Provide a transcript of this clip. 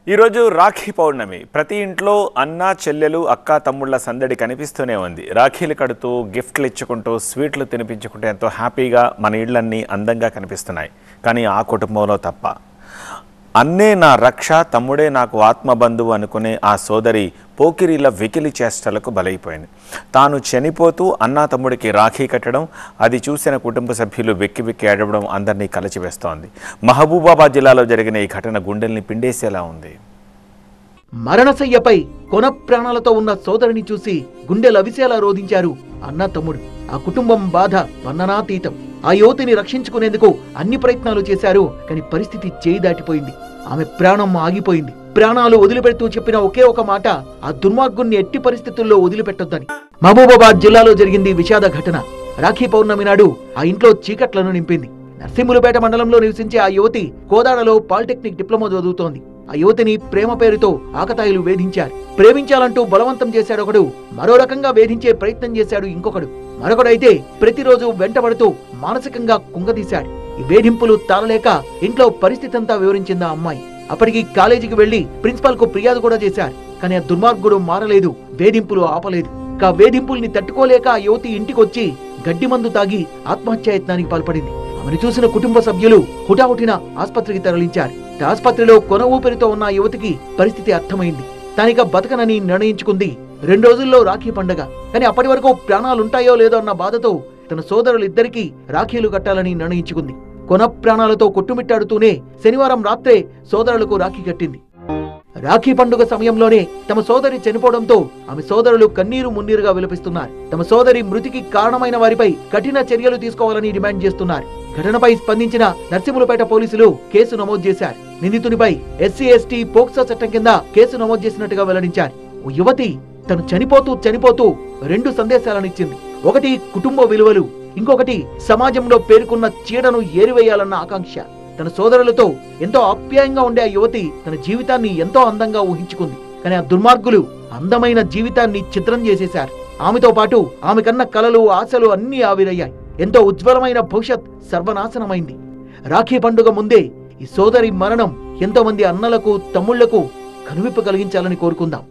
ఈరోజు రాఖీ పౌర్ణమి. ప్రతి ఇంట్లో అన్న చెల్లెలు అక్క తమ్ముళ్ళ సందడి కనిపిస్తూనే ఉంది. రాఖీలు కడుతూ గిఫ్ట్లు ఇచ్చుకుంటూ స్వీట్లు తినిపించుకుంటూ ఎంతో హ్యాపీగా మన ఇళ్ళన్నీ అందంగా కనిపిస్తున్నాయి. కానీ ఆ కుటుంబంలో తప్ప అన్నే నా రక్ష, తమ్ముడే నాకు ఆత్మబంధువు అనుకునే ఆ సోదరి పోకిరీల వెకిలి చేష్టలకు బలైపోయింది. తాను చనిపోతూ అన్నా తమ్ముడికి రాఖీ కట్టడం, అది చూసిన కుటుంబ సభ్యులు వెక్కి వెక్కి ఏడవడం అందరినీ కలచివేస్తోంది. మహబూబాబాద్ జిల్లాలో జరిగిన ఈ ఘటన గుండెల్ని పిండేసేలా ఉంది. మరణశయ్యపై కొన ప్రాణాలతో ఉన్న సోదరిని చూసి గుండెలవిసేలా రోధించారు అన్న తమ్ముడు. ఆ కుటుంబం బాధ వర్ణనాతీతం. ఆ యువతిని రక్షించుకునేందుకు అన్ని ప్రయత్నాలు చేశారు. కానీ పరిస్థితి చేయి దాటిపోయింది. ఆమె ప్రాణం ఆగిపోయింది. ప్రాణాలు వదిలిపెడుతూ చెప్పిన ఒకే ఒక మాట, ఆ దుర్మార్గుణ్ణి ఎట్టి పరిస్థితుల్లో వదిలిపెట్టొద్దని. మహబూబాబాద్ జిల్లాలో జరిగింది విషాద ఘటన. రాఖీ పౌర్ణమి నాడు ఆ ఇంట్లో చీకట్లను నింపింది. నర్సింహులపేట మండలంలో నివసించే ఆ యువతి కోదాడలో పాలిటెక్నిక్ డిప్లొమా చదువుతోంది. ఆ యువతిని ప్రేమ పేరుతో ఆకతాయిలు వేధించారు. ప్రేమించాలంటూ బలవంతం చేశాడొకడు, మరో రకంగా వేధించే ప్రయత్నం చేశాడు ఇంకొకడు. మరొకడైతే ప్రతిరోజు వెంటబడుతూ మానసికంగా కుంగదీశాడు. ఈ వేధింపులు తాళలేక ఇంట్లో పరిస్థితి అంతా వివరించింది ఆ అమ్మాయి. అప్పటికి కాలేజీకి వెళ్లి ప్రిన్సిపాల్ కు ఫిర్యాదు కూడా చేశారు. కానీ ఆ దుర్మార్గుడు మారలేదు, వేధింపులు ఆపలేదు. ఆ వేధింపుల్ని తట్టుకోలేక ఆ యువతి ఇంటికొచ్చి గడ్డి మందు తాగి ఆత్మహత్యాయత్నానికి పాల్పడింది. ఆమెను చూసిన కుటుంబ సభ్యులు హుటాహుటిన ఆస్పత్రికి తరలించారు. ఆస్పత్రిలో కొన ఊపిరితో ఉన్న యువతికి పరిస్థితి అర్థమైంది. తానిక బతకనని నిర్ణయించుకుంది. 2 రోజుల్లో రాఖీ పండగ. కానీ అప్పటి వరకు ప్రాణాలుంటాయో లేదో అన్న బాధతో తన సోదరులిద్దరికీ రాఖీలు కట్టాలని నిర్ణయించుకుంది. కొన ప్రాణాలతో కొట్టుమిట్టాడుతూనే శనివారం రాత్రే సోదరులకు రాఖీ కట్టింది. రాఖీ పండుగ సమయంలోనే తమ సోదరి చనిపోవడంతో ఆమె సోదరులు కన్నీరు మున్నీరుగా విలపిస్తున్నారు. తమ సోదరి మృతికి కారణమైన వారిపై కఠిన చర్యలు తీసుకోవాలని డిమాండ్ చేస్తున్నారు. ఘటనపై స్పందించిన నర్సింహులపేట పోలీసులు కేసు నమోదు చేశారు. నిందితునిపై SC ST పోక్సో చట్టం కింద కేసు నమోదు చేసినట్టుగా వెల్లడించారు. ఓ యువతి తను చనిపోతూ 2 సందేశాలను ఇచ్చింది. ఒకటి కుటుంబ విలువలు, ఇంకొకటి సమాజంలో పేరుకున్న చీడను ఏరివేయాలన్న ఆకాంక్ష. తన సోదరులతో ఎంతో ఆప్యాయంగా ఉండే ఆ యువతి తన జీవితాన్ని ఎంతో అందంగా ఊహించుకుంది. కానీ ఆ దుర్మార్గులు అందమైన జీవితాన్ని చిత్రం చేసేశారు. ఆమెతో పాటు ఆమె కన్న కలలు, ఆశలు అన్నీ ఆవిరయ్యాయి. ఎంతో ఉజ్వలమైన భవిష్యత్ సర్వనాశనమైంది. రాఖీ పండుగ ముందే ఈ సోదరి మరణం ఎంతో మంది అన్నలకు, తమ్ముళ్లకు కనువిప్పు కలిగించాలని కోరుకుందాం.